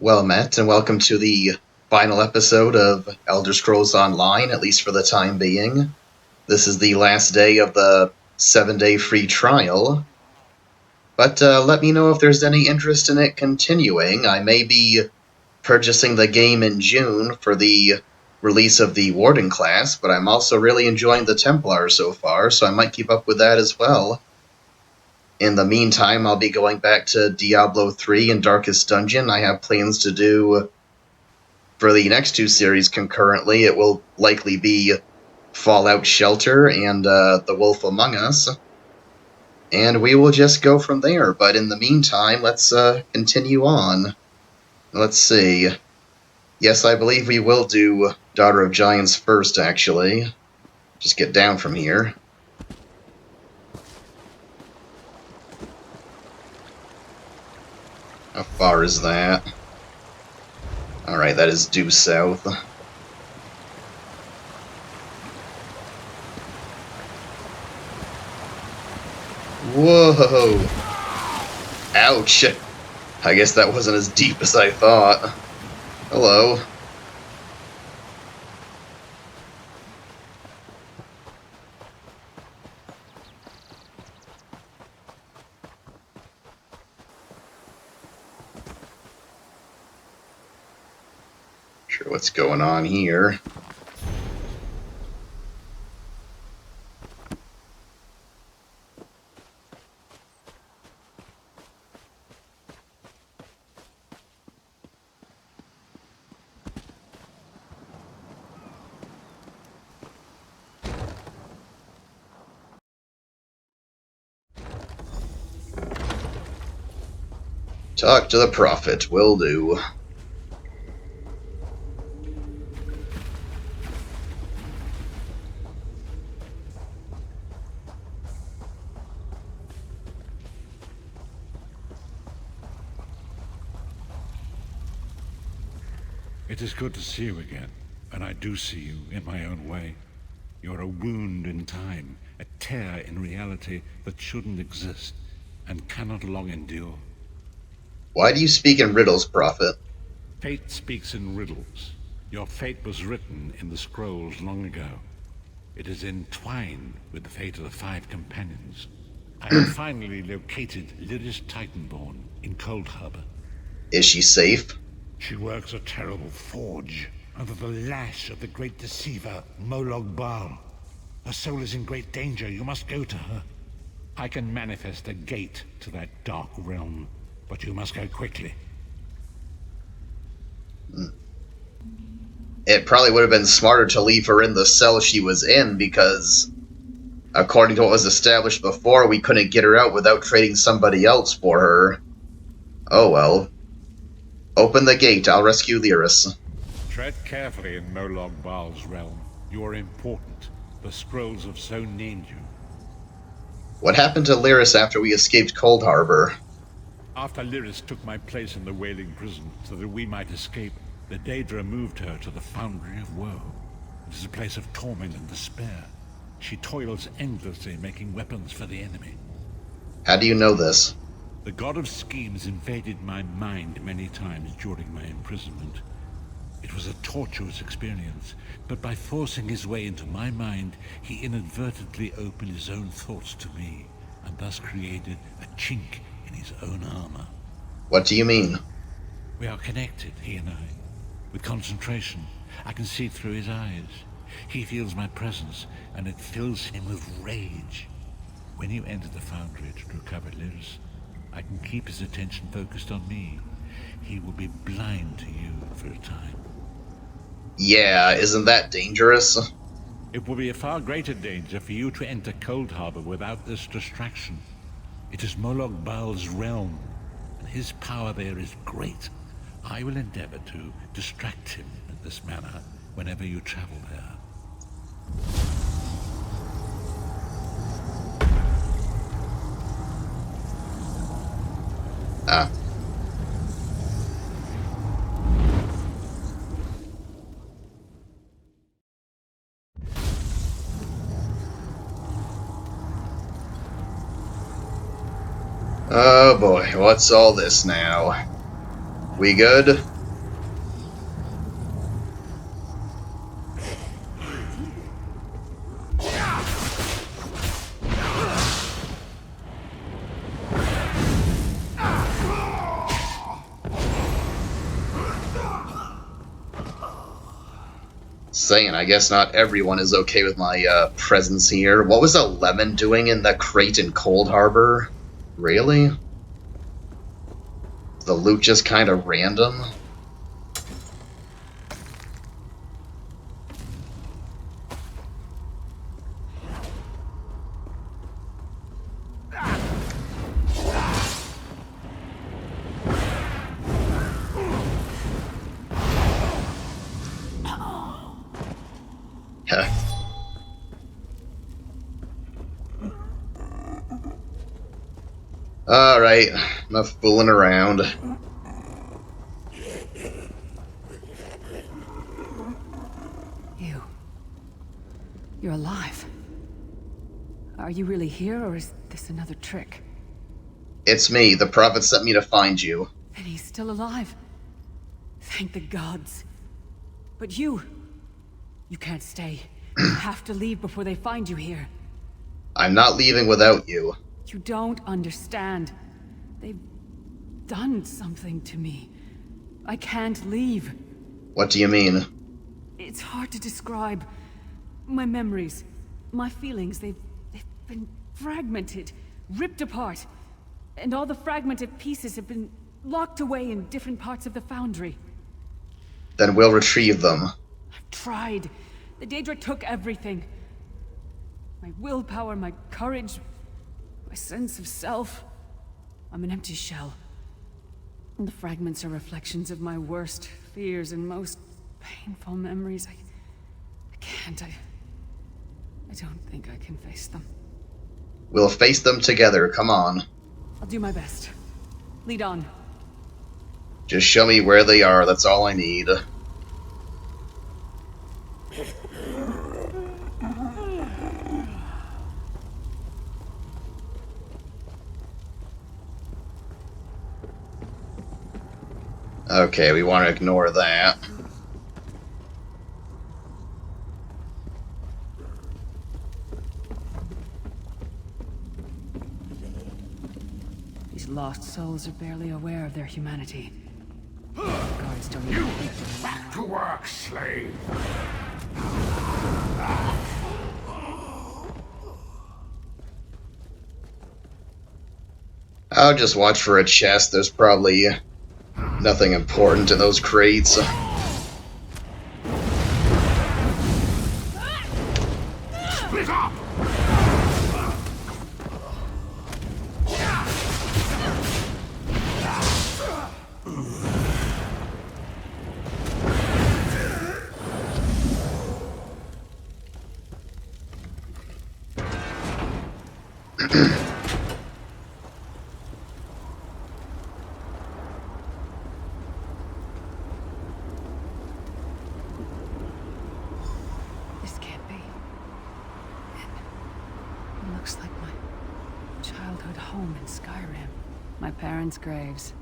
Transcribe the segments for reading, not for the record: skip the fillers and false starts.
Well met, and welcome to the final episode of Elder Scrolls Online, at least for the time being. This is the last day of the 7-day free trial. But let me know if there's any interest in it continuing. I may be purchasing the game in June for the release of the Warden class, but I'm also really enjoying the Templar so far, so I might keep up with that as well. In the meantime, I'll be going back to Diablo 3 and Darkest Dungeon. I have plans to do for the next two series concurrently. It will likely be Fallout Shelter and The Wolf Among Us. And we will just go from there. But in the meantime, let's continue on. Let's see. Yes, I believe we will do Daughter of Giants first, actually. Just get down from here. How far is that? Alright, that is due south. Whoa! Ouch! I guess that wasn't as deep as I thought. Hello. Sure, what's going on here? Talk to the prophet, will do. It is good to see you again, and I do see you in my own way. You're a wound in time, a tear in reality that shouldn't exist and cannot long endure. Why do you speak in riddles, prophet? Fate speaks in riddles. Your fate was written in the scrolls long ago. It is entwined with the fate of the 5 companions. I have finally located Lyris Titanborn in Cold Harbor. Is she safe? She works a terrible forge under the lash of the great deceiver, Molog Baal. Her soul is in great danger. You must go to her. I can manifest a gate to that dark realm, but you must go quickly. It probably would have been smarter to leave her in the cell she was in, because according to what was established before, we couldn't get her out without trading somebody else for her. Oh well. Open the gate, I'll rescue Lyris. Tread carefully in Molog Baal's realm. You are important. The scrolls have so named you. What happened to Lyris after we escaped Cold Harbor? After Lyris took my place in the Wailing Prison so that we might escape, the Daedra moved her to the Foundry of Woe. It is a place of torment and despair. She toils endlessly making weapons for the enemy. How do you know this? The god of schemes invaded my mind many times during my imprisonment. It was a tortuous experience, but by forcing his way into my mind, he inadvertently opened his own thoughts to me, and thus created a chink in his own armor. What do you mean? We are connected, he and I. With concentration, I can see through his eyes. He feels my presence, and it fills him with rage. When you enter the Foundry to recover Lyris, I can keep his attention focused on me. He will be blind to you for a time. Yeah, isn't that dangerous? It will be a far greater danger for you to enter Cold Harbor without this distraction. It is Molog Baal's realm, and his power there is great. I will endeavor to distract him in this manner whenever you travel there. Ah. Oh boy, what's all this now? We good? Saying, I guess not everyone is okay with my presence here. What was a lemon doing in the crate in Cold Harbor? Really? The loot just kind of random? Heh. Alright, enough fooling around. You're alive. Are you really here, or is this another trick? It's me. The Prophet sent me to find you. And he's still alive. Thank the gods. But you can't stay. You have to leave before they find you here. I'm not leaving without you. You don't understand. They've done something to me. I can't leave. What do you mean? It's hard to describe. My memories, my feelings, they've been fragmented, ripped apart. And all the fragmented pieces have been locked away in different parts of the foundry. Then we'll retrieve them. I've tried. The Daedra took everything. My willpower, my courage, my sense of self. I'm an empty shell. And the fragments are reflections of my worst fears and most painful memories. I can't. I don't think I can face them. We'll face them together, come on. I'll do my best. Lead on. Just show me where they are, that's all I need. Okay, we want to ignore that. These lost souls are barely aware of their humanity. The guards don't even think they're Back to work, slave! I'll just watch for a chest. There's probably nothing important in those crates. Split up! This can't be. It looks like my childhood home in Skyrim. My parents' graves.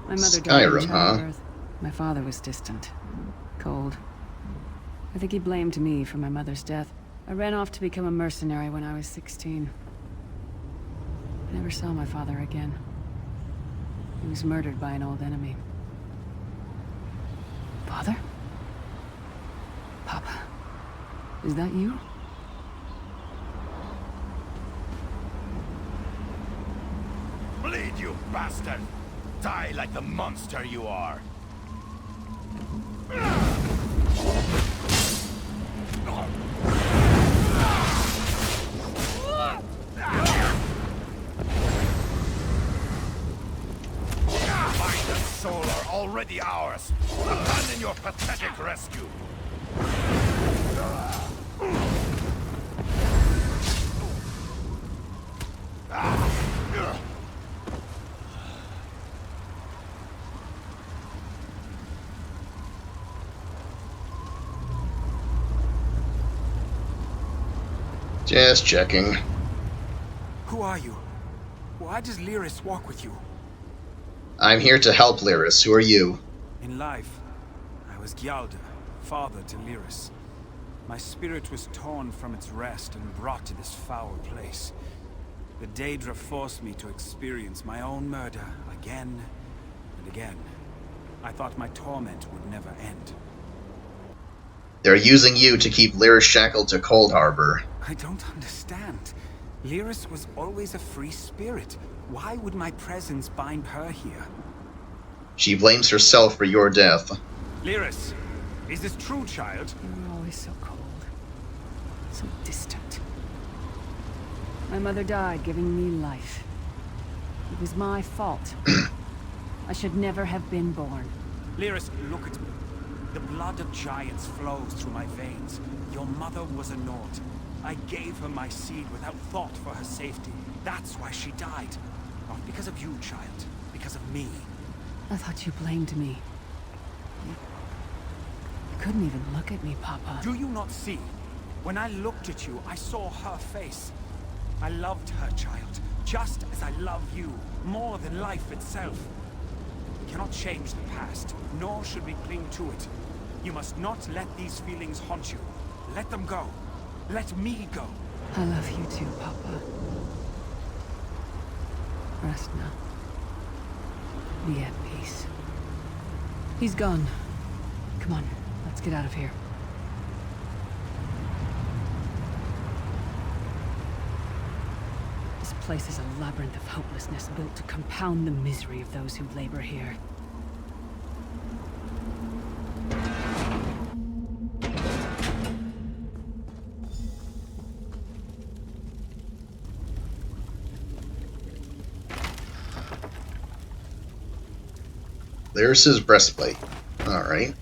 My mother died in Skyrim, huh? childbirth. My father was distant. Cold. I think he blamed me for my mother's death. I ran off to become a mercenary when I was 16. I never saw my father again. He was murdered by an old enemy. Father? Papa? Is that you? Bleed, you bastard! Die like the monster you are! Mind and soul are already ours! Abandon your pathetic rescue! Just checking. Who are you? Why does Lyris walk with you? I'm here to help, Lyris. Who are you? In life, I was Gyalda, father to Lyris. My spirit was torn from its rest and brought to this foul place. The Daedra forced me to experience my own murder again and again. I thought my torment would never end. They're using you to keep Lyris shackled to Cold Harbor. I don't understand. Lyris was always a free spirit. Why would my presence bind her here? She blames herself for your death. Lyris, is this true, child? You were always so cold. So distant. My mother died giving me life. It was my fault. I should never have been born. Lyris, look at me. The blood of giants flows through my veins. Your mother was a Nord. I gave her my seed without thought for her safety. That's why she died. Not because of you, child. Because of me. I thought you blamed me. You couldn't even look at me, Papa. Do you not see? When I looked at you, I saw her face. I loved her, child. Just as I love you. More than life itself. We cannot change the past, nor should we cling to it. You must not let these feelings haunt you. Let them go. Let me go. I love you too, Papa. Rest now. Be at peace. He's gone. Come on, let's get out of here. This place is a labyrinth of hopelessness built to compound the misery of those who labor here. Lyris's breastplate. Alright.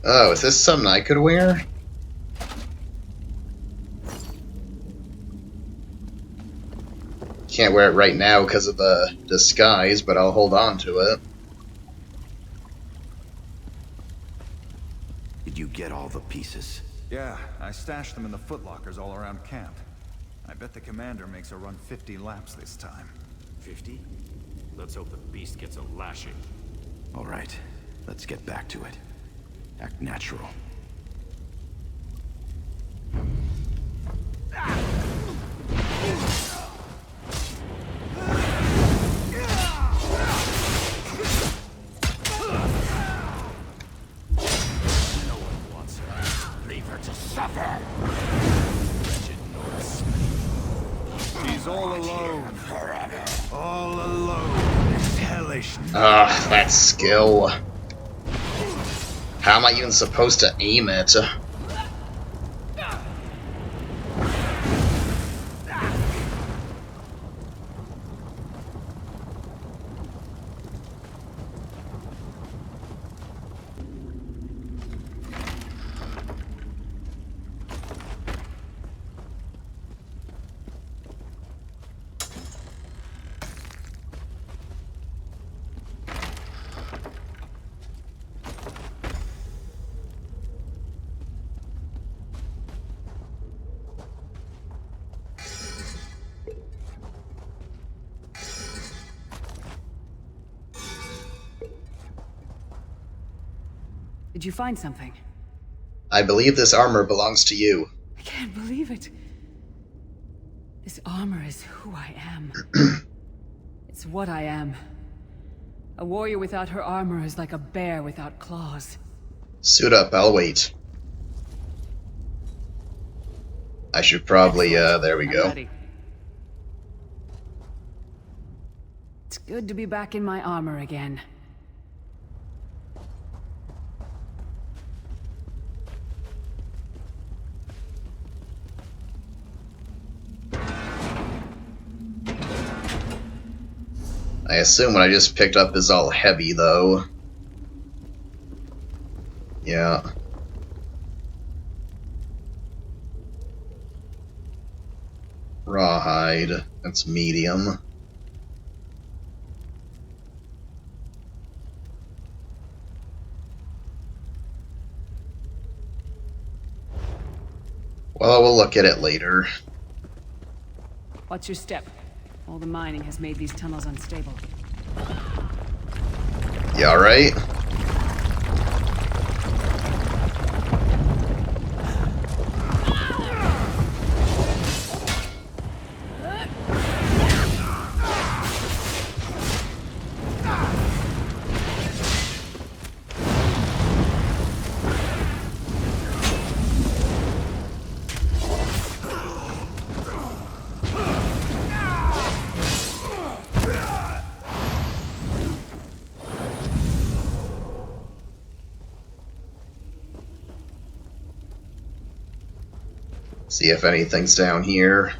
Oh, is this something I could wear? Can't wear it right now because of the disguise, but I'll hold on to it. Did you get all the pieces? Yeah, I stashed them in the footlockers all around camp. I bet the commander makes her run 50 laps this time. 50? Let's hope the beast gets a lashing. All right, let's get back to it. Act natural. No one wants her. Leave her to suffer! Wretched Norse. She's all alone. All alone. This hellish. Ah, that skill. How am I even supposed to aim it? Did you find something? I believe this armor belongs to you. I can't believe it. This armor is who I am. It's what I am. A warrior without her armor is like a bear without claws. Suit up, I'll wait. I should probably, there we I'm go. ready. It's good to be back in my armor again. I assume what I just picked up is all heavy, though. Yeah. Rawhide. That's medium. Well, we'll look at it later. Watch your step. All the mining has made these tunnels unstable. You alright? See if anything's down here.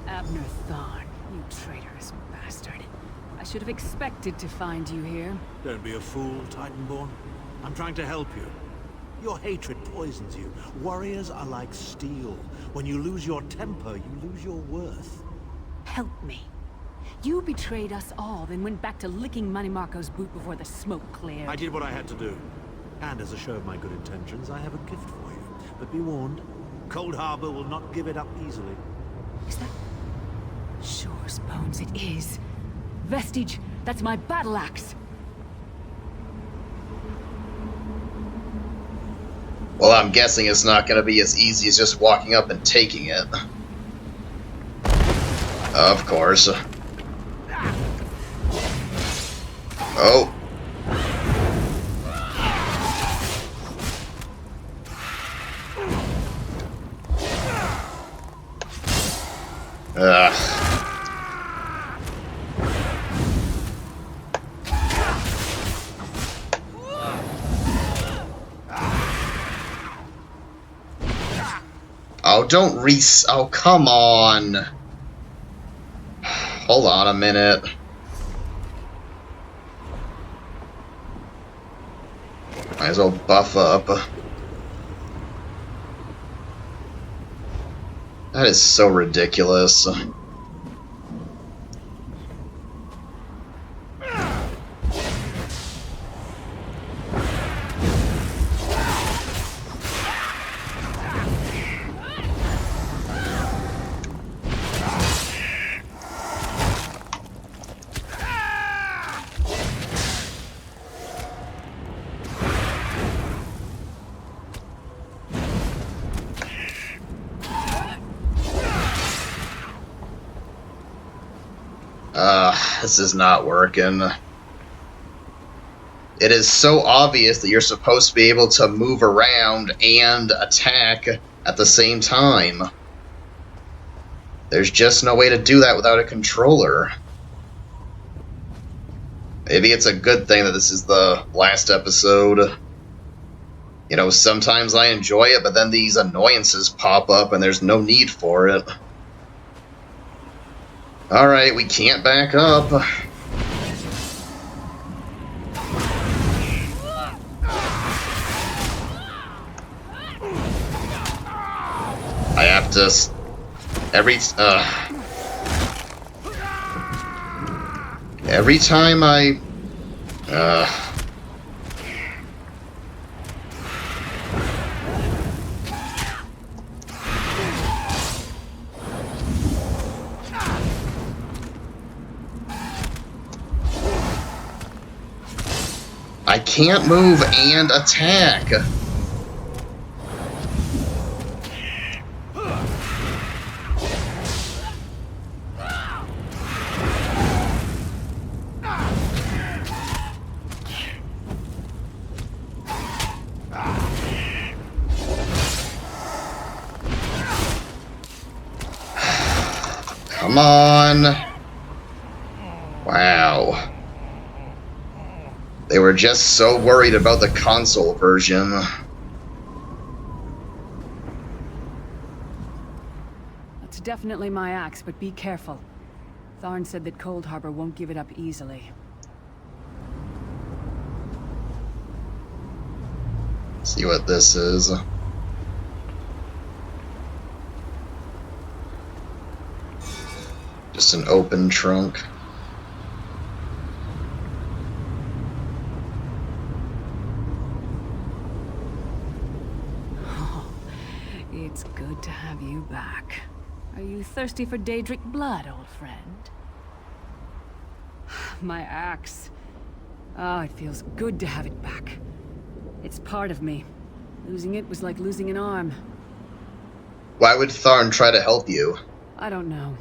Abner Thorn, you traitorous bastard. I should have expected to find you here. Don't be a fool, Titanborn. I'm trying to help you. Your hatred poisons you. Warriors are like steel. When you lose your temper, you lose your worth. Help me. You betrayed us all, then went back to licking Manny Marco's boot before the smoke cleared. I did what I had to do. And as a show of my good intentions, I have a gift for you. But be warned, Cold Harbor will not give it up easily. Is that... Sure as bones it is. Vestige, that's my battle axe. Well, I'm guessing it's not going to be as easy as just walking up and taking it. Of course. Oh. Ugh. Oh, don't oh, come on. Hold on a minute. Might as well buff up. That is so ridiculous. This is not working. It is so obvious that you're supposed to be able to move around and attack at the same time. There's just no way to do that without a controller. Maybe it's a good thing that this is the last episode. You know, sometimes I enjoy it, but then these annoyances pop up and there's no need for it. Alright, we can't back up. I have to... Every time I... I can't move and attack. Come on. Wow. They were just so worried about the console version. That's definitely my axe, but be careful. Tharn said that Cold Harbor won't give it up easily. See what this is. Just an open trunk. It's good to have you back. Are you thirsty for Daedric blood, old friend? My axe. Ah, it feels good to have it back. It's part of me. Losing it was like losing an arm. Why would Tharn try to help you? I don't know.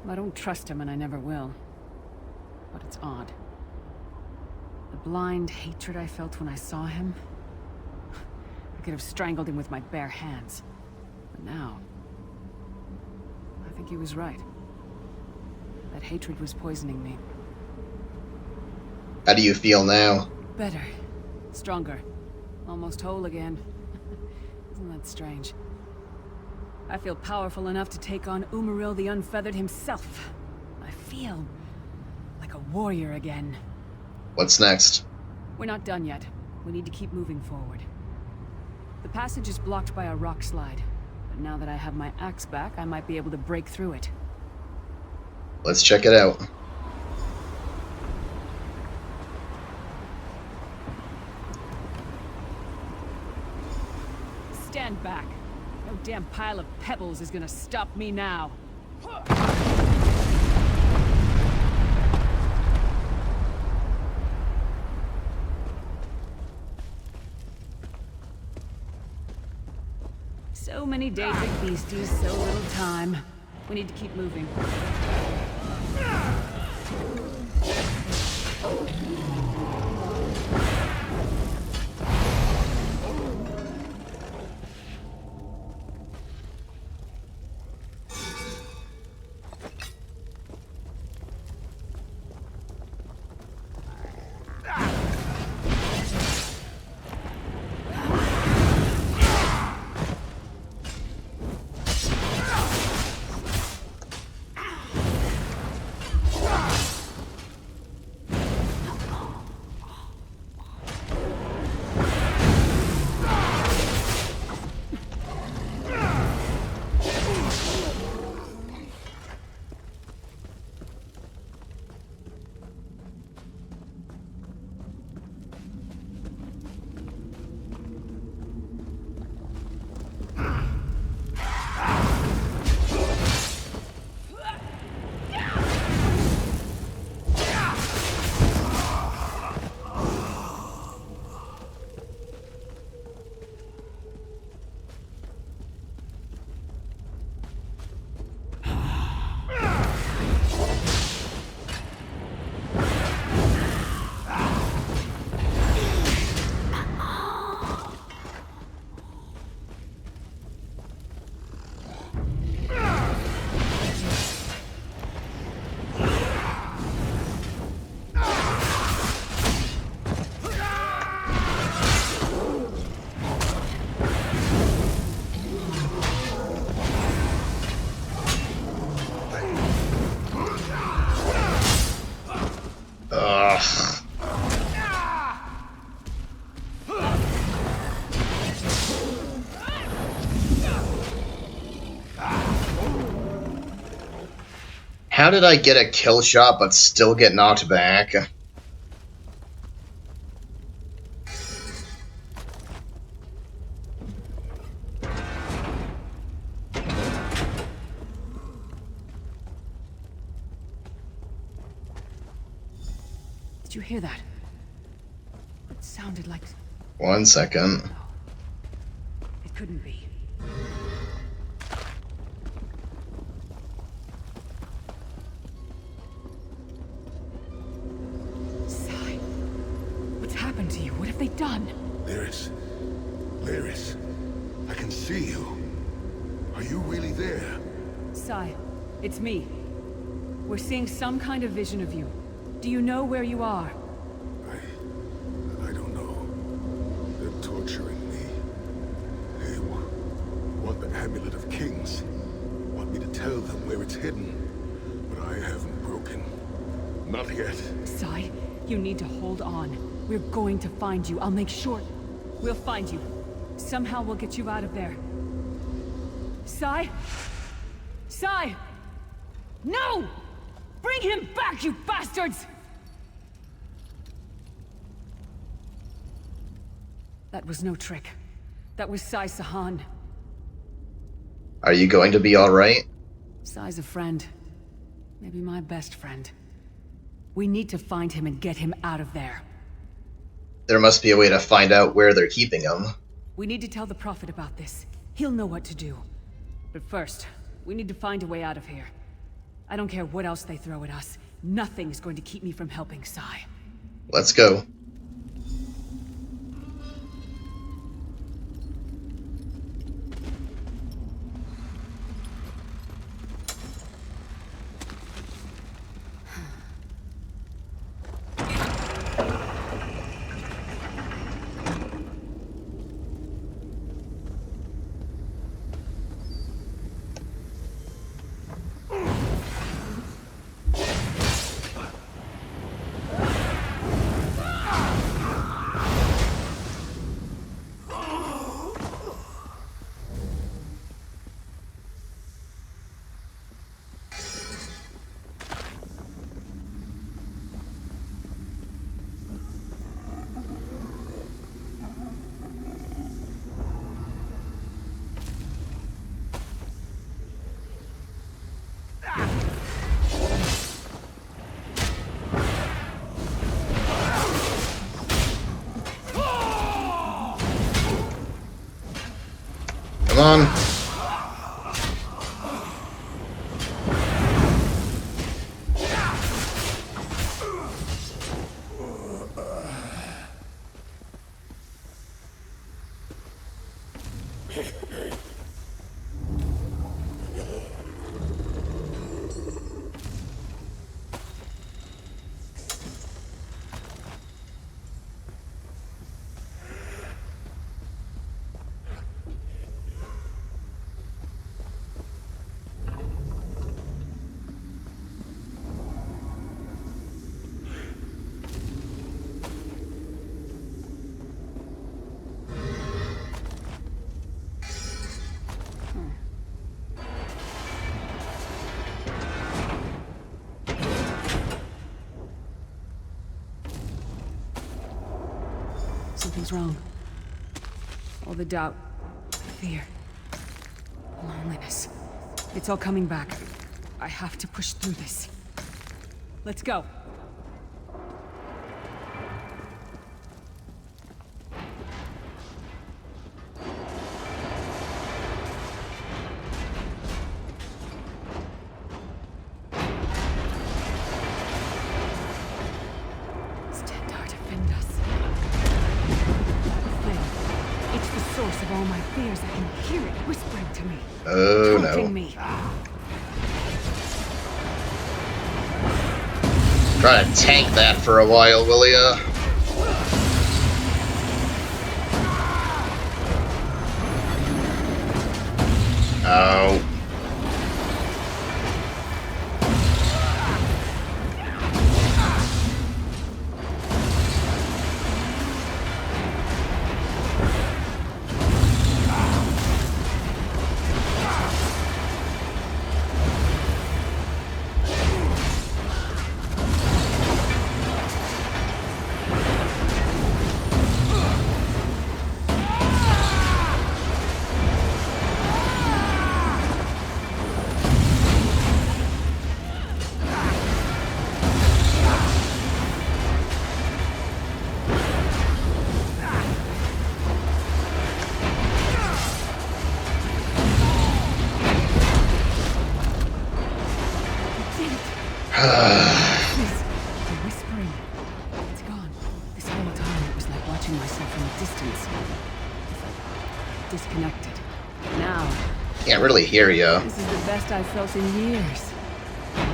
I don't trust him, and I never will. But it's odd. The blind hatred I felt when I saw him... I could have strangled him with my bare hands. But now... I think he was right. That hatred was poisoning me. How do you feel now? Better. Stronger. Almost whole again. Isn't that strange? I feel powerful enough to take on Umaril the Unfeathered himself. I feel like a warrior again. What's next? We're not done yet. We need to keep moving forward. The passage is blocked by a rock slide, but now that I have my axe back, I might be able to break through it. Let's check it out. Stand back. No damn pile of pebbles is gonna stop me now. So many Daedric beasties, so little time. We need to keep moving. How did I get a kill shot but still get knocked back? Did you hear that? It sounded like... 1 second. It couldn't be. Sai, what's happened to you? What have they done? Lyris. Lyris. I can see you. Are you really there? Sai, it's me. We're seeing some kind of vision of you. Do you know where you are? tell them where it's hidden, but I haven't broken. Not yet. Sai, you need to hold on. We're going to find you. I'll make sure. We'll find you. Somehow we'll get you out of there. Sai? Sai! No! Bring him back, you bastards! That was no trick. That was Sai Sahan. Are you going to be alright? Sai's a friend. Maybe my best friend. We need to find him and get him out of there. There must be a way to find out where they're keeping him. We need to tell the Prophet about this. He'll know what to do. But first, we need to find a way out of here. I don't care what else they throw at us. Nothing's going to keep me from helping Sai. Let's go. Come on. Something's wrong. All the doubt, fear, loneliness. It's all coming back. I have to push through this. Let's go. Stendarr, defend us. That thing. It's the source of all my fears. I can hear it whispering to me. Oh Taunting no. me. Try to tank that for a while, will ya? Oh. The whispering. It's gone. This whole time it was like watching myself from a distance. Disconnected. Now, Can't really hear ya. this is the best I've felt in years.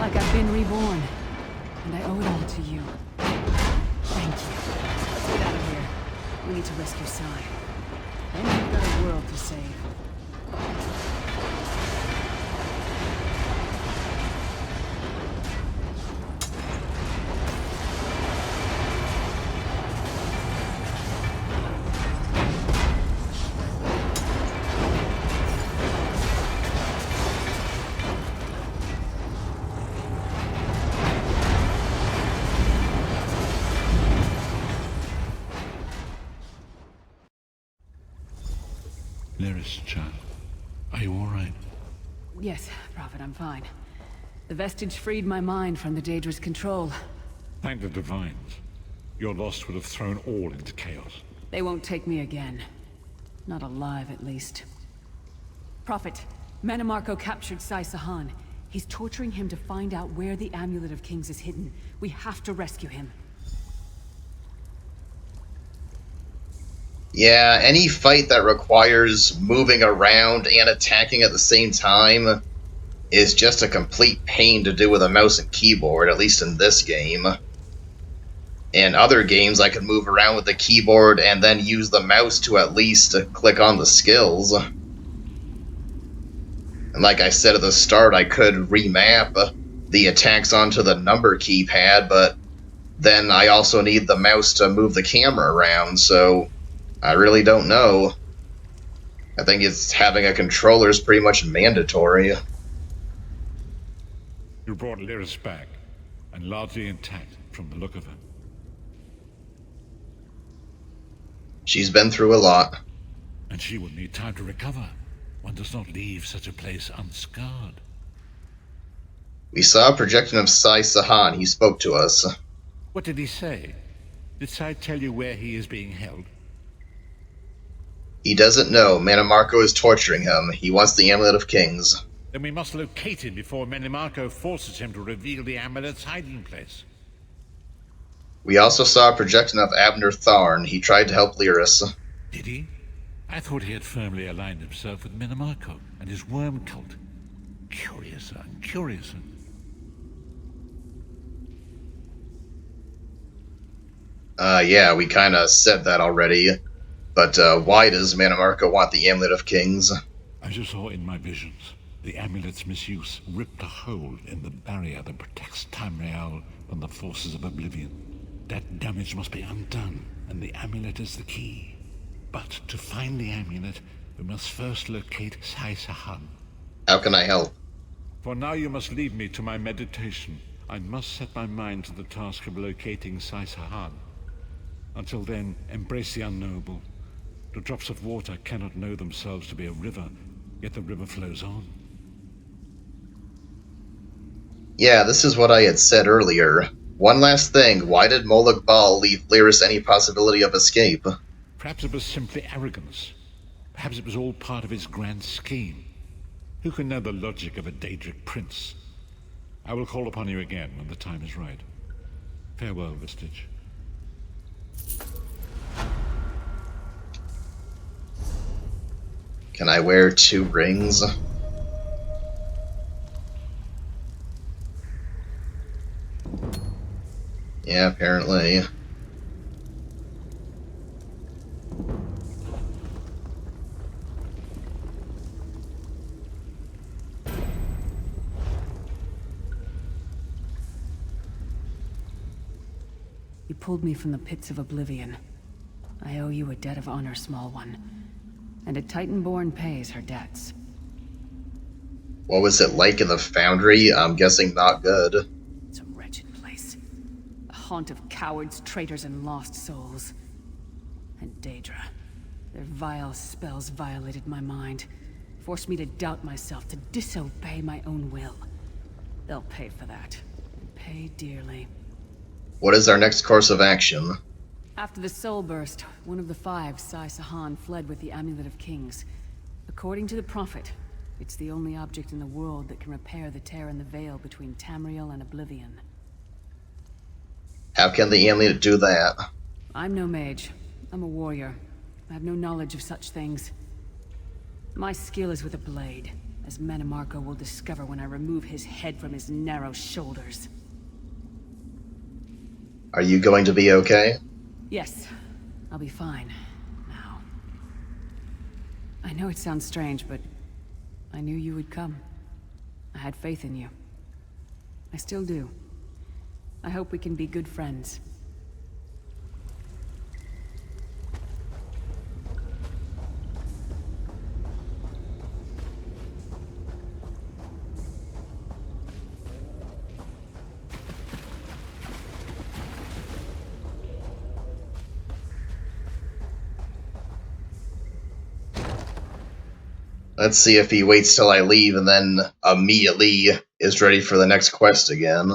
Like I've been reborn. And I owe it all to you. Thank you. Let's get out of here. We need to rescue Sai. And we've got a world to save. Lyris, child. Are you all right? Yes, Prophet, I'm fine. The vestige freed my mind from the Daedra's control. Thank the Divines. Your loss would have thrown all into chaos. They won't take me again. Not alive, at least. Prophet, Manamarco captured Sai Sahan. He's torturing him to find out where the Amulet of Kings is hidden. We have to rescue him. Yeah, any fight that requires moving around and attacking at the same time is just a complete pain to do with a mouse and keyboard, at least in this game. In other games, I could move around with the keyboard and then use the mouse to at least click on the skills. And like I said at the start, I could remap the attacks onto the number keypad, but then I also need the mouse to move the camera around, so I really don't know. I think it's having a controller is pretty much mandatory. You brought Lyris back, and largely intact from the look of her. She's been through a lot. And she will need time to recover. One does not leave such a place unscarred. We saw a projection of Sai Sahan. He spoke to us. What did he say? Did Sai tell you where he is being held? He doesn't know. Manamarco is torturing him. He wants the Amulet of Kings. Then we must locate him before Manamarco forces him to reveal the amulet's hiding place. We also saw a projection of Abner Tharn. He tried to help Lyris. Did he? I thought he had firmly aligned himself with Manamarco and his worm cult. Curiouser and curiouser. Yeah, we kinda said that already. But why does Manamarco want the Amulet of Kings? As you saw in my visions, the amulet's misuse ripped a hole in the barrier that protects Tamriel from the forces of oblivion. That damage must be undone, and the amulet is the key. But to find the amulet, we must first locate Sai Sahan. How can I help? For now you must leave me to my meditation. I must set my mind to the task of locating Sai Sahan. Until then, embrace the unknowable. The drops of water cannot know themselves to be a river, yet the river flows on. Yeah, this is what I had said earlier. One last thing, why did Molag Bal leave Lyris any possibility of escape? Perhaps it was simply arrogance. Perhaps it was all part of his grand scheme. Who can know the logic of a Daedric prince? I will call upon you again when the time is right. Farewell, Vestige. Can I wear 2 rings? Yeah, apparently. You pulled me from the pits of oblivion. I owe you a debt of honor, small one. And a Titan-born pays her debts. What was it like in the Foundry? I'm guessing not good. It's a wretched place. A haunt of cowards, traitors, and lost souls. And Daedra. Their vile spells violated my mind. Forced me to doubt myself, to disobey my own will. They'll pay for that. And pay dearly. What is our next course of action? After the Soul Burst, one of the 5, Sai Sahan, fled with the Amulet of Kings. According to the Prophet, it's the only object in the world that can repair the tear in the veil between Tamriel and Oblivion. How can the amulet do that? I'm no mage. I'm a warrior. I have no knowledge of such things. My skill is with a blade, as Manamarco will discover when I remove his head from his narrow shoulders. Are you going to be okay? Yes, I'll be fine. Now. I know it sounds strange, but I knew you would come. I had faith in you. I still do. I hope we can be good friends. Let's see if he waits till I leave and then immediately is ready for the next quest again.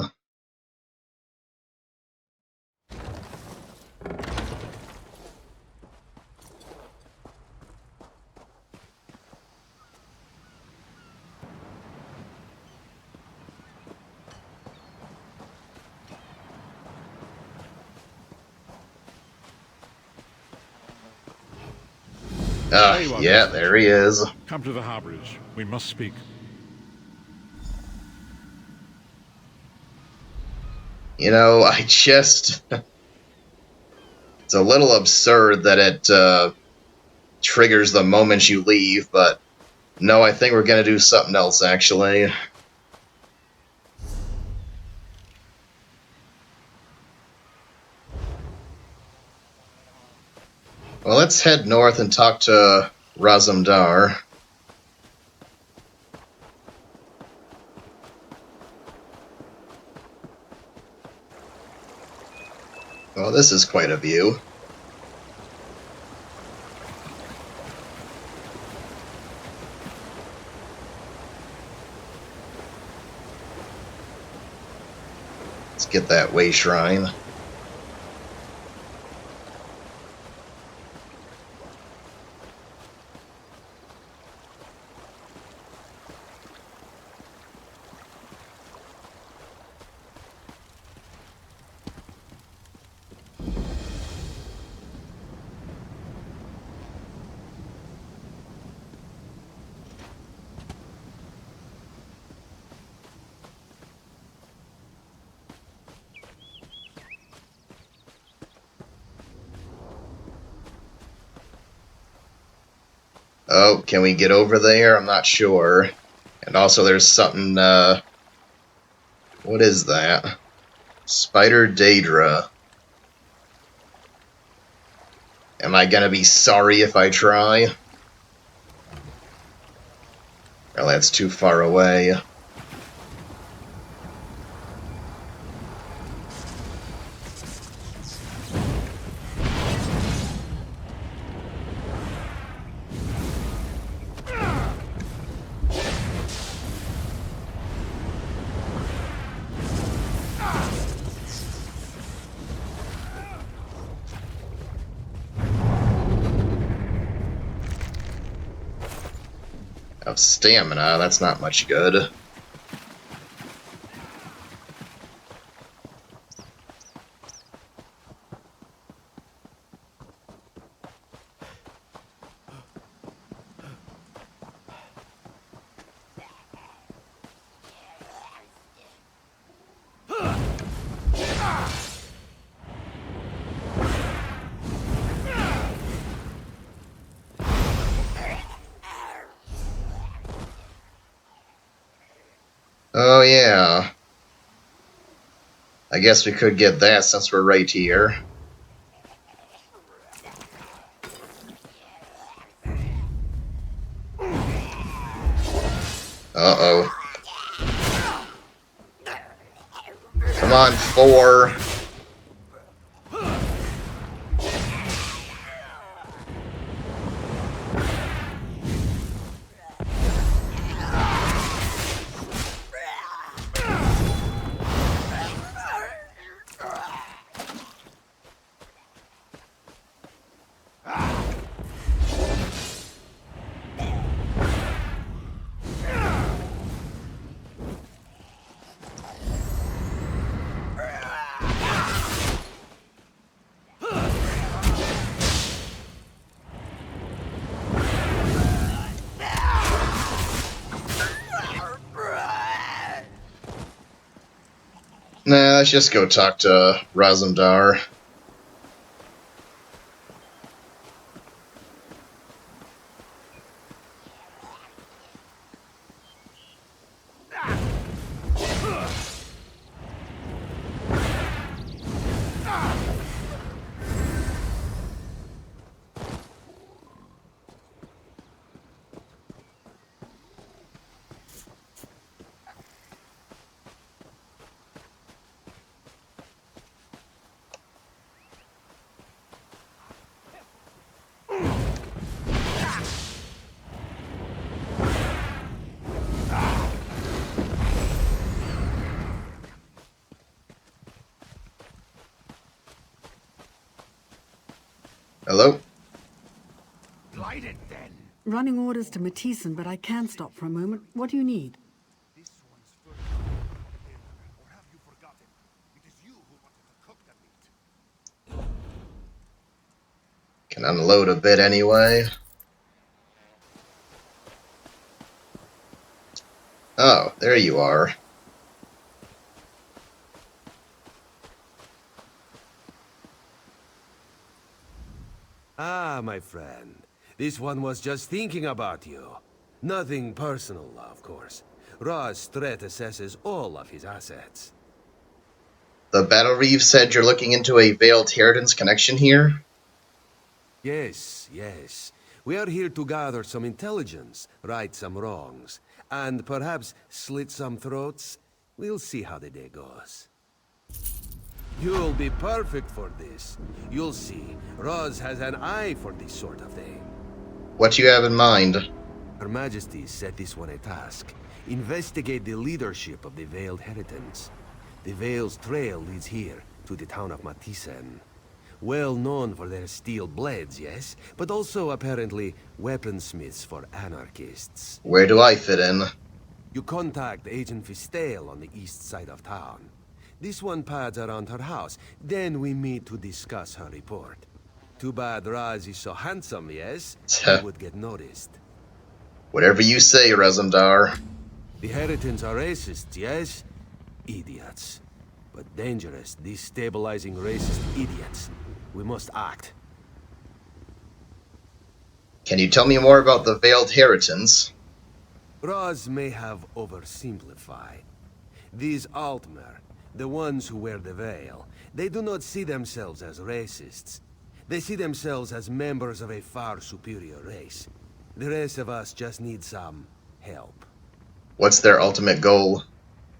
There you are, Yeah, Desmond. there he is. Come to the harbourage. We must speak. You know, I just... It's a little absurd that it triggers the moment you leave, but no, I think we're gonna do something else, actually. Well, let's head north and talk to Razumdar. Well, this is quite a view. Let's get that way shrine. Oh, can we get over there? I'm not sure. And also there's something, what is that? Spider Daedra. Am I gonna be sorry if I try? Well, that's too far away. Of stamina, that's not much good. Oh yeah. I guess we could get that since we're right here. Uh-oh. Come on, 4. Nah, let's just go talk to Razumdar. Hello? Light it then. Running orders to Matissan, but I can stop for a moment. What do you need? This one's first dinner. Or have you forgotten? It is you who wanted to cook the meat. Can unload a bit anyway. Oh, there you are. Ah, my friend. This one was just thinking about you. Nothing personal, of course. Ra's threat assesses all of his assets. The Battle Reeve said you're looking into a Veiled Heritance connection here? Yes, yes. We are here to gather some intelligence, right some wrongs, and perhaps slit some throats. We'll see how the day goes. You'll be perfect for this. You'll see, Roz has an eye for this sort of thing. What do you have in mind? Her Majesty set this one a task. Investigate the leadership of the Veiled Heritance. The Veil's trail leads here, to the town of Matissan. Well known for their steel blades, yes? But also, apparently, weaponsmiths for anarchists. Where do I fit in? You contact Agent Fistel on the east side of town. This one pads around her house. Then we meet to discuss her report. Too bad Raz is so handsome, yes? He would get noticed. Whatever you say, Razumdar. The Heritans are racists, yes? Idiots. But dangerous, destabilizing racist idiots. We must act. Can you tell me more about the Veiled Heritance? Raz may have oversimplified. These Altmer, the ones who wear the veil, they do not see themselves as racists. They see themselves as members of a far superior race. The rest of us just need some help. What's their ultimate goal?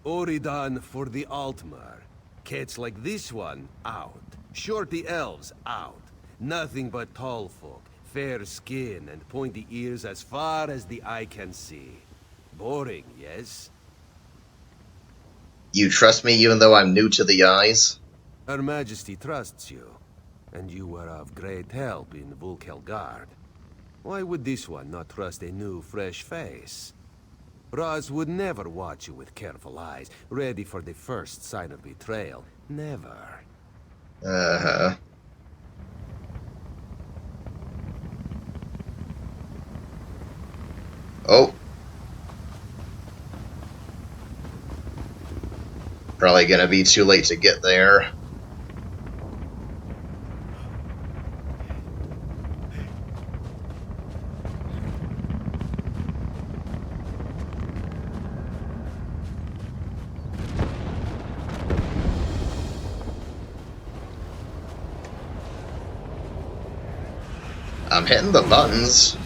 Oridan for the Altmer. Cats like this one, out. Shorty elves, out. Nothing but tall folk, fair skin and pointy ears as far as the eye can see. Boring, yes? You trust me even though I'm new to the eyes? Her Majesty trusts you, and you were of great help in Vulkelgard. Why would this one not trust a new, fresh face? Raz would never watch you with careful eyes, ready for the first sign of betrayal. Never. Uh-huh. Oh. Probably gonna be too late to get there. I'm hitting the buttons.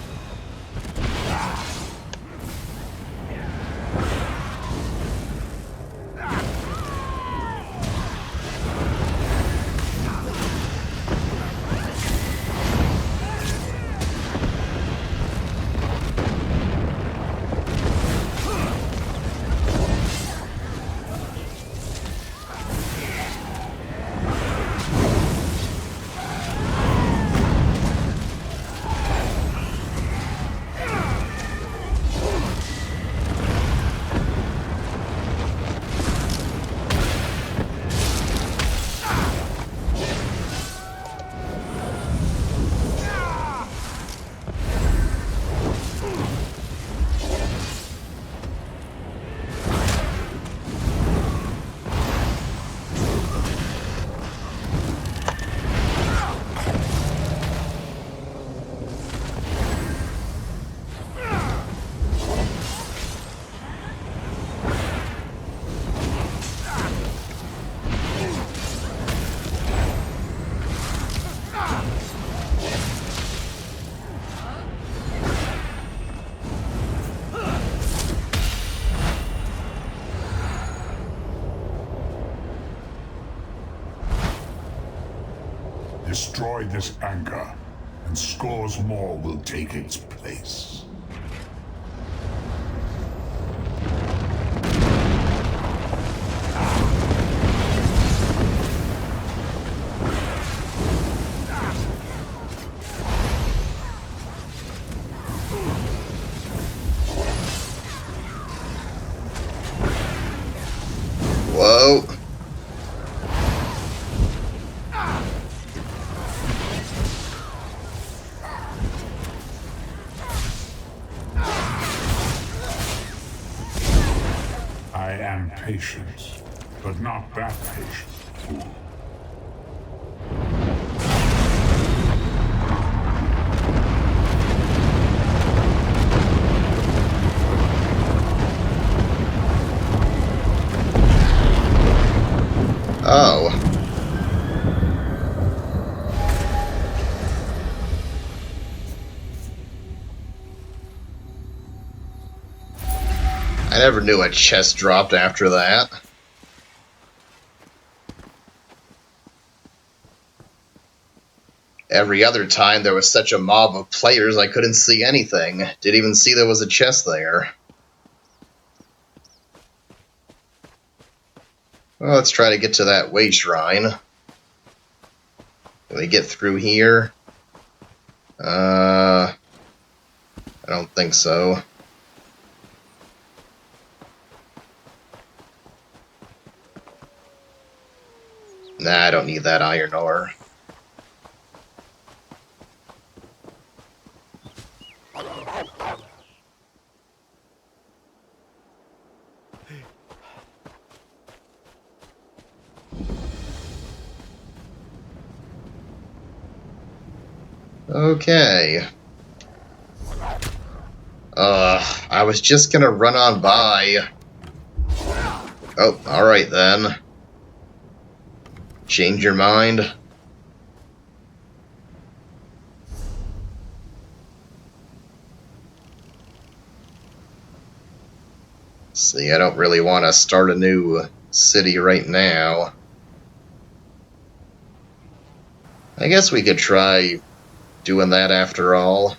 Destroy this anchor, and scores more will take its place. Whoa. I am patient, but not that patient. Oh. I never knew a chest dropped after that. Every other time there was such a mob of players I couldn't see anything. Didn't even see there was a chest there. Well, let's try to get to that way shrine. Can we get through here? I don't think so. Nah, I don't need that iron ore. Okay. I was just gonna run on by. Oh, alright then. Change your mind? See, I don't really want to start a new city right now. I guess we could try doing that after all.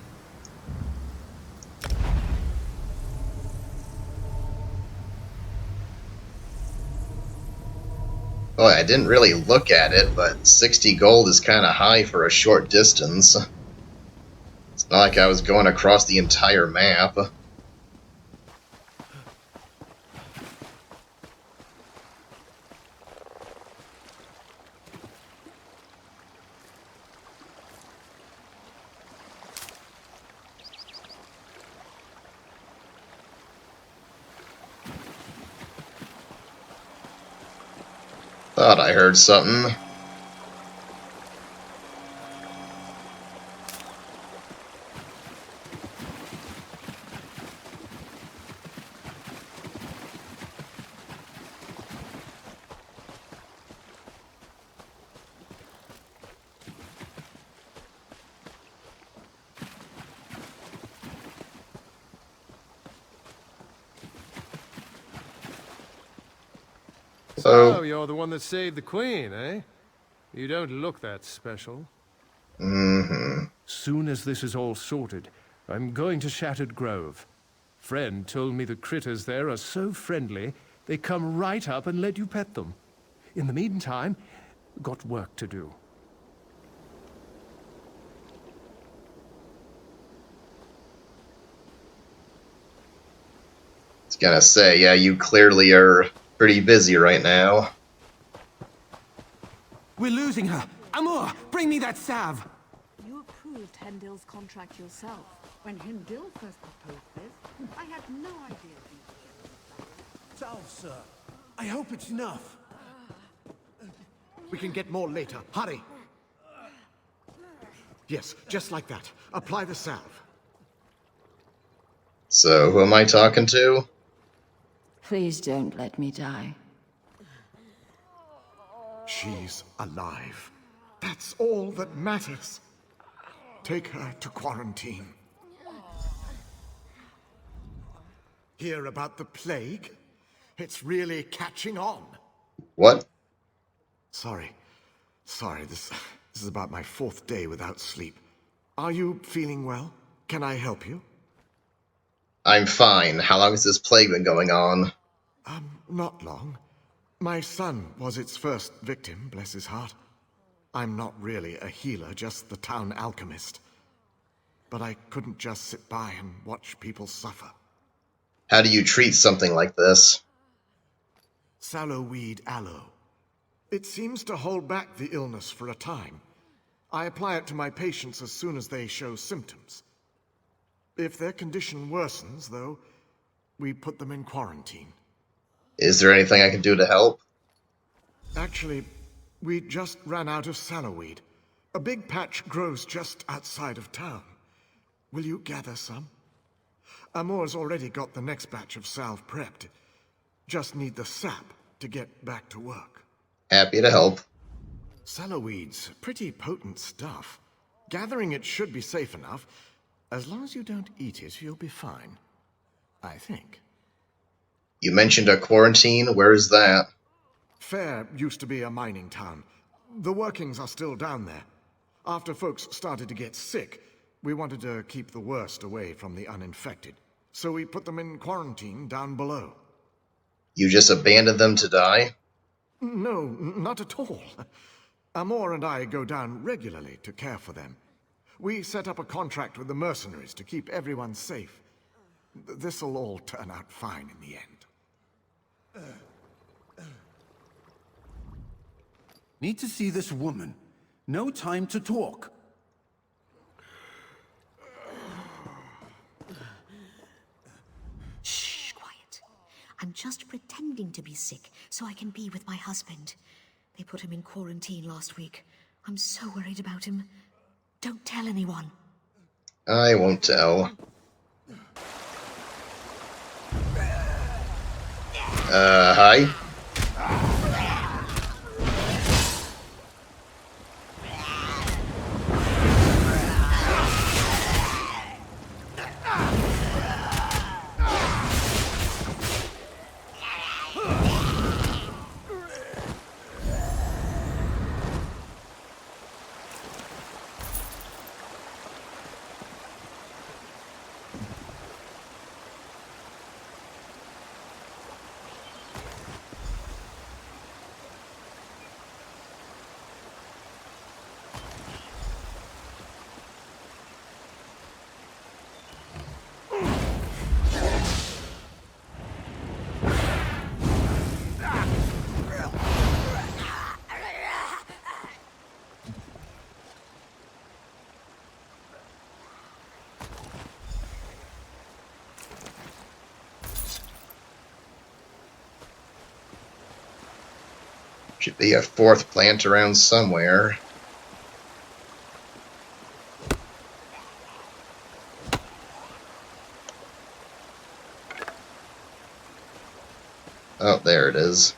Oh, I didn't really look at it, but 60 gold is kind of high for a short distance. It's not like I was going across the entire map. Thought I heard something. So, you're the one that saved the Queen, eh? You don't look that special. Soon as this is all sorted, I'm going to Shattered Grove. Friend told me the critters there are so friendly, they come right up and let you pet them. In the meantime, got work to do. I was gonna say, yeah, you clearly are pretty busy right now. We're losing her! Amor, bring me that salve! You approved Hendil's contract yourself. When Hendil first proposed this, I had no idea he would get Salve, sir. I hope it's enough. We can get more later. Hurry! Yes, just like that. Apply the salve. So, who am I talking to? Please don't let me die. She's alive. That's all that matters. Take her to quarantine. Hear about the plague? It's really catching on. What? Sorry. This is about my 4th day without sleep. Are you feeling well? Can I help you? I'm fine. How long has this plague been going on? Not long. My son was its first victim, bless his heart. I'm not really a healer, just the town alchemist. But I couldn't just sit by and watch people suffer. How do you treat something like this? Sallowweed aloe. It seems to hold back the illness for a time. I apply it to my patients as soon as they show symptoms. If their condition worsens, though, we put them in quarantine. Is there anything I can do to help? Actually, we just ran out of sallowweed. A big patch grows just outside of town. Will you gather some? Amor's already got the next batch of salve prepped. Just need the sap to get back to work. Happy to help. Sallowweed's pretty potent stuff. Gathering it should be safe enough. As long as you don't eat it, you'll be fine. I think. You mentioned a quarantine. Where is that? Fair used to be a mining town. The workings are still down there. After folks started to get sick, we wanted to keep the worst away from the uninfected. So we put them in quarantine down below. You just abandoned them to die? No, not at all. Amor and I go down regularly to care for them. We set up a contract with the mercenaries to keep everyone safe. This'll all turn out fine in the end. Need to see this woman. No time to talk. Shh, quiet. I'm just pretending to be sick so I can be with my husband. They put him in quarantine last week. I'm so worried about him. Don't tell anyone. I won't tell. Hi? Should be a fourth plant around somewhere. Oh, there it is.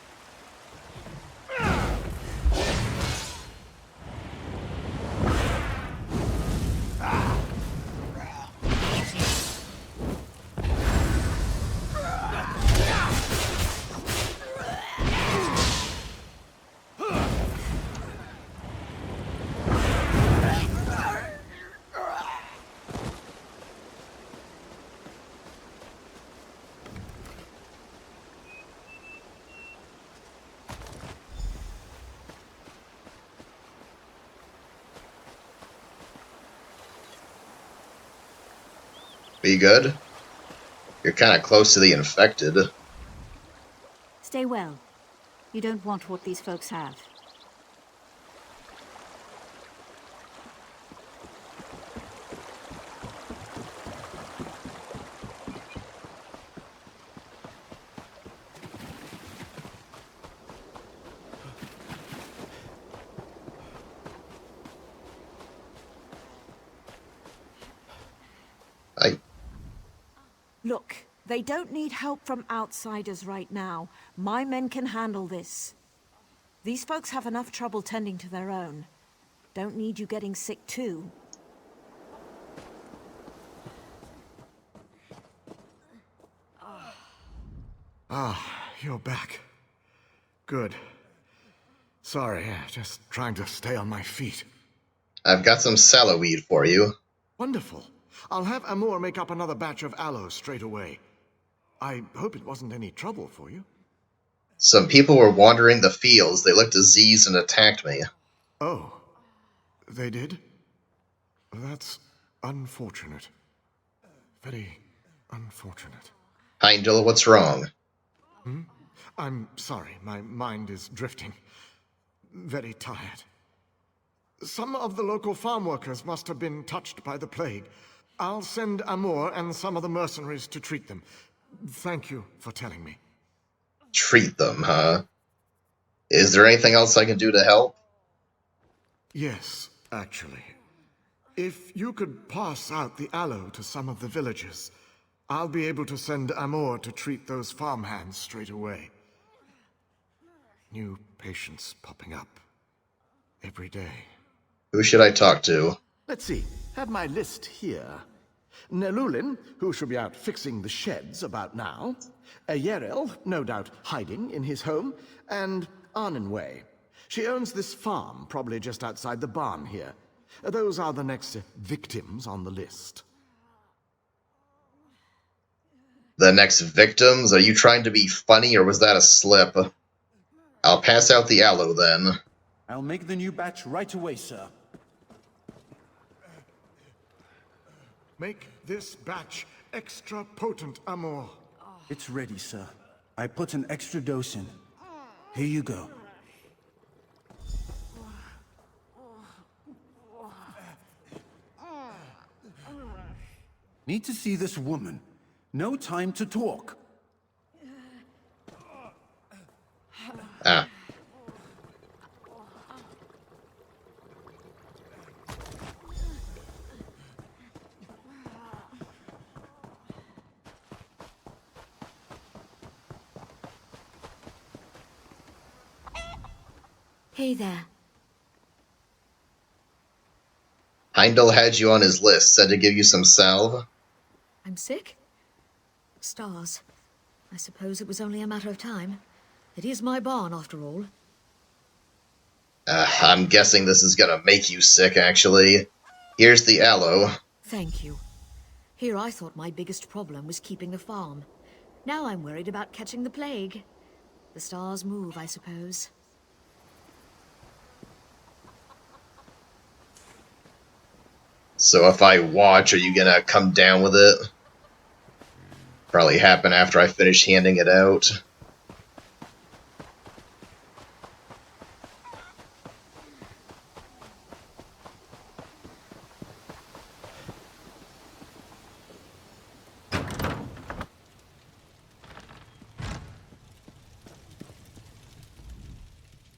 Be good? You're kind of close to the infected. Stay well. You don't want what these folks have. Look, they don't need help from outsiders right now. My men can handle this. These folks have enough trouble tending to their own. Don't need you getting sick too. Ah, you're back. Good. Sorry, just trying to stay on my feet. I've got some sallowweed for you. Wonderful. I'll have Amor make up another batch of aloe straight away. I hope it wasn't any trouble for you. Some people were wandering the fields. They looked diseased and attacked me. Oh, they did? That's unfortunate. Very unfortunate. Heindel, what's wrong? I'm sorry, my mind is drifting. Very tired. Some of the local farm workers must have been touched by the plague. I'll send Amor and some of the mercenaries to treat them. Thank you for telling me. Treat them, huh? Is there anything else I can do to help? Yes, actually. If you could pass out the aloe to some of the villagers, I'll be able to send Amor to treat those farmhands straight away. New patients popping up every day. Who should I talk to? Let's see. Have my list here. Nelulin, who should be out fixing the sheds about now. Yerel, no doubt hiding in his home. And Arnenway. She owns this farm, probably just outside the barn here. Those are the next victims on the list. The next victims? Are you trying to be funny, or was that a slip? I'll pass out the aloe, then. I'll make the new batch right away, sir. Make this batch extra potent, Amor. It's ready, sir. I put an extra dose in. Here you go. Need to see this woman. No time to talk. Ah. Hey there. Heimdall had you on his list, said to give you some salve. I'm sick? Stars. I suppose it was only a matter of time. It is my barn, after all. I'm guessing this is gonna make you sick, actually. Here's the aloe. Thank you. Here I thought my biggest problem was keeping the farm. Now I'm worried about catching the plague. The stars move, I suppose. So if I watch, are you gonna come down with it? Probably happen after I finish handing it out.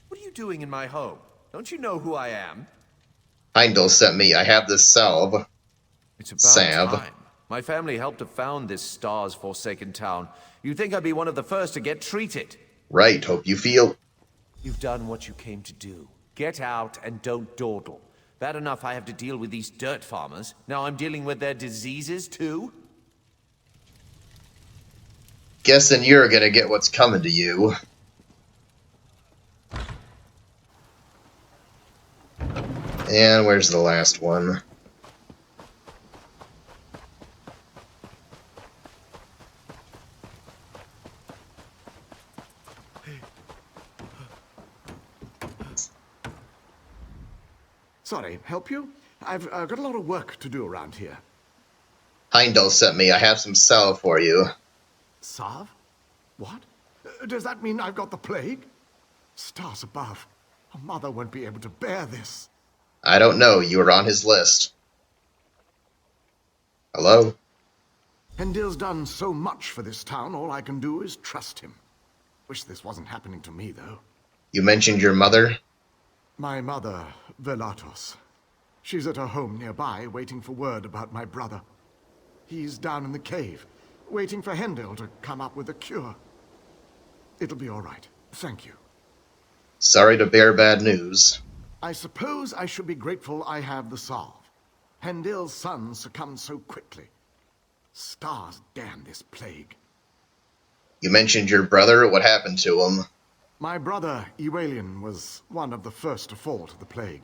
What are you doing in my home? Don't you know who I am? Heimdall sent me. I have this salve. It's about Salve. time. My family helped to found this stars-forsaken town. You'd think I'd be one of the first to get treated. Right, hope you feel... You've done what you came to do. Get out and don't dawdle. Bad enough I have to deal with these dirt farmers. Now I'm dealing with their diseases, too? Guessing you're gonna get what's coming to you. And where's the last one? Sorry, help you? I've got a lot of work to do around here. Heimdall sent me. I have some salve for you. Salve? What? Does that mean I've got the plague? Stars above. A mother won't be able to bear this. I don't know. You were on his list. Hello? Hendil's done so much for this town, all I can do is trust him. Wish this wasn't happening to me, though. You mentioned your mother? My mother, Velatos. She's at her home nearby, waiting for word about my brother. He's down in the cave, waiting for Hendil to come up with a cure. It'll be all right. Thank you. Sorry to bear bad news. I suppose I should be grateful I have the salve. Hendil's son succumbed so quickly. Stars damn this plague. You mentioned your brother. What happened to him? My brother, Ewalian, was one of the first to fall to the plague.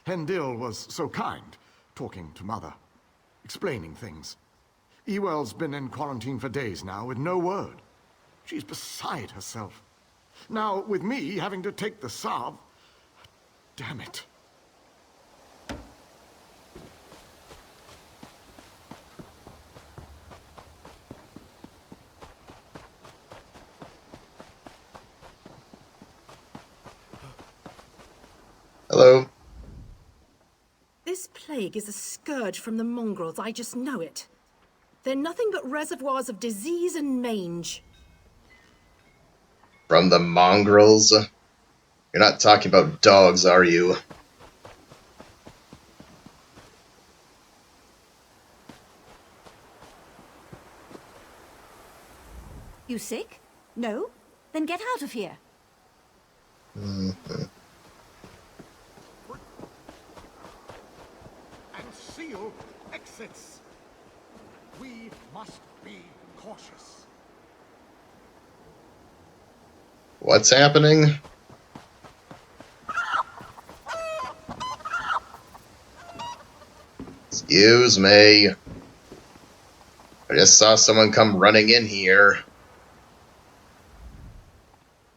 Hendil was so kind, talking to Mother, explaining things. Ewell's been in quarantine for days now with no word. She's beside herself. Now, with me having to take the salve, damn it. plague is a scourge from the mongrels, I just know it. They're nothing but reservoirs of disease and mange. From the mongrels? You're not talking about dogs, are you? You sick? No? Then get out of here. Mm-hmm. And seal exits. We must be cautious. What's happening? Excuse me. I just saw someone come running in here.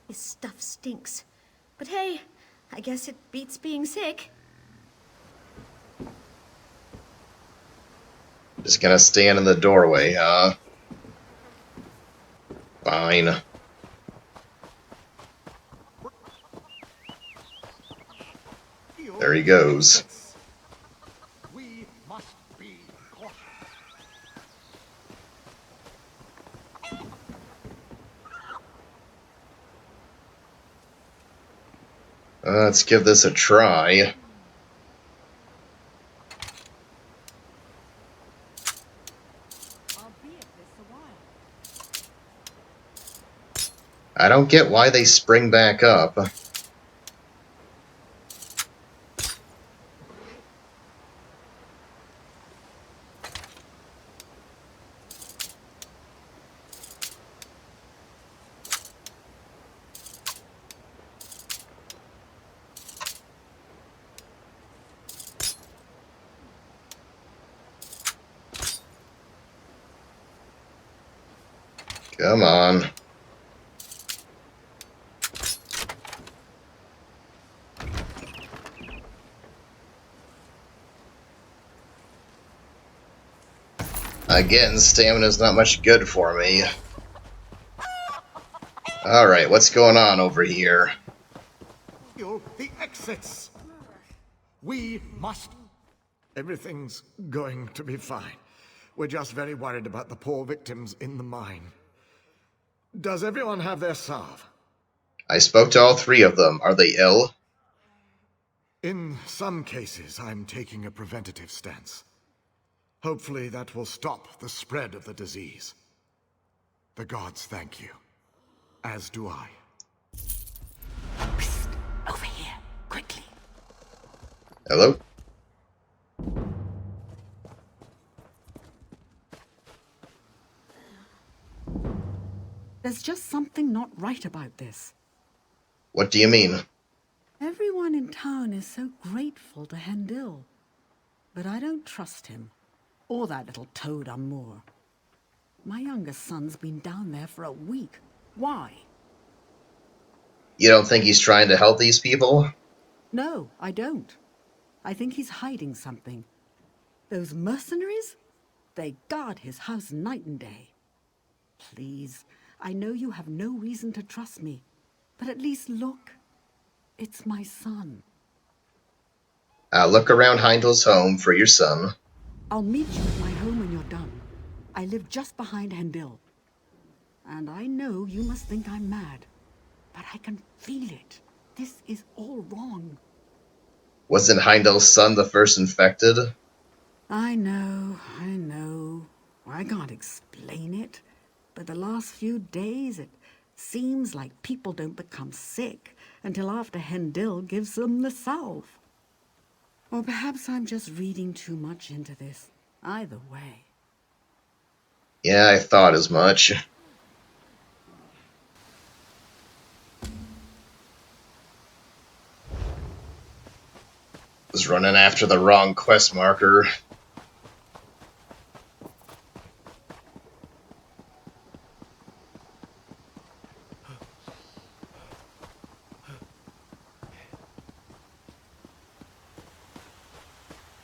This stuff stinks. But hey, I guess it beats being sick. Just gonna stand in the doorway, huh? Fine. There he goes. We must be cautious. Let's give this a try. I don't get why they spring back up. Come on. Again, stamina's not much good for me. Alright, what's going on over here? The exits. We must. Everything's going to be fine. We're just very worried about the poor victims in the mine. Does everyone have their salve? I spoke to all three of them. Are they ill? In some cases, I'm taking a preventative stance. Hopefully that will stop the spread of the disease. The gods thank you. As do I. Psst! Over here, quickly. Hello? There's just something not right about this. What do you mean? Everyone in town is so grateful to Hendil. But I don't trust him. Or that little toad Amour. My youngest son's been down there for a week. Why? You don't think he's trying to help these people? No, I don't. I think he's hiding something. Those mercenaries? They guard his house night and day. Please, I know you have no reason to trust me, but at least look. It's my son. Look around Heindel's home for your son. I'll meet you at my home when you're done. I live just behind Hendil. And I know you must think I'm mad, but I can feel it. This is all wrong. Wasn't Heindel's son the first infected? I know. I can't explain it, but the last few days it seems like people don't become sick until after Hendil gives them the salve. Or perhaps I'm just reading too much into this. Either way. Yeah, I thought as much. Was running after the wrong quest marker.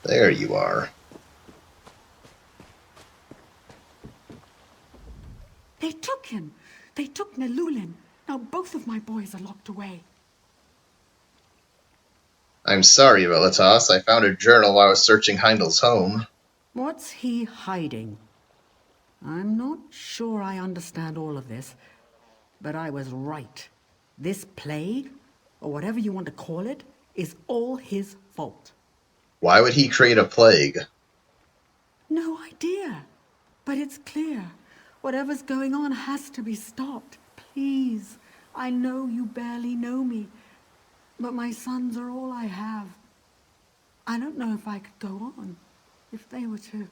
There you are. They took him. They took Nelulin. Now both of my boys are locked away. I'm sorry, Velitas. I found a journal while I was searching Heindel's home. What's he hiding? I'm not sure I understand all of this, but I was right. This plague, or whatever you want to call it, is all his fault. Why would he create a plague? No idea. But it's clear. Whatever's going on has to be stopped. Please. I know you barely know me, but my sons are all I have. I don't know if I could go on, if they were to...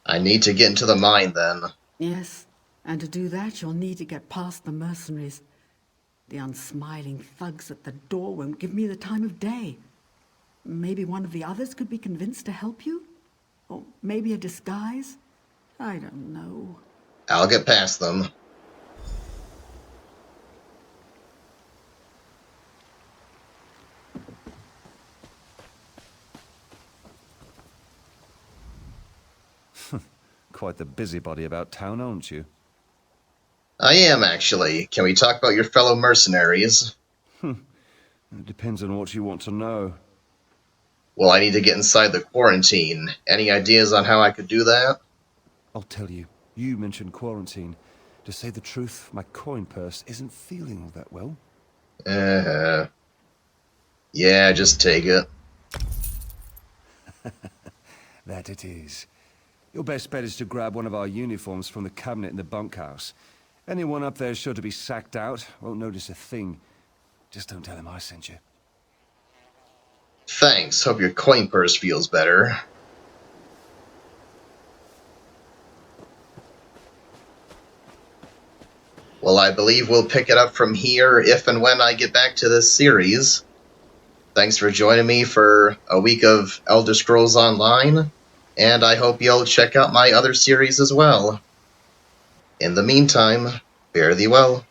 I need to get into the mine, then. Yes, and to do that, you'll need to get past the mercenaries. The unsmiling thugs at the door won't give me the time of day. Maybe one of the others could be convinced to help you? Or maybe a disguise? I don't know. I'll get past them. Quite the busybody about town, aren't you? I am, actually. Can we talk about your fellow mercenaries? It depends on what you want to know. Well, I need to get inside the quarantine. Any ideas on how I could do that? I'll tell you. You mentioned quarantine. To say the truth, my coin purse isn't feeling all that well. Yeah, just take it. That it is. Your best bet is to grab one of our uniforms from the cabinet in the bunkhouse. Anyone up there sure to be sacked out, won't notice a thing. Just don't tell him I sent you. Thanks. Hope your coin purse feels better. Well, I believe we'll pick it up from here if and when I get back to this series. Thanks for joining me for a week of Elder Scrolls Online, and I hope you'll check out my other series as well. In the meantime, fare thee well.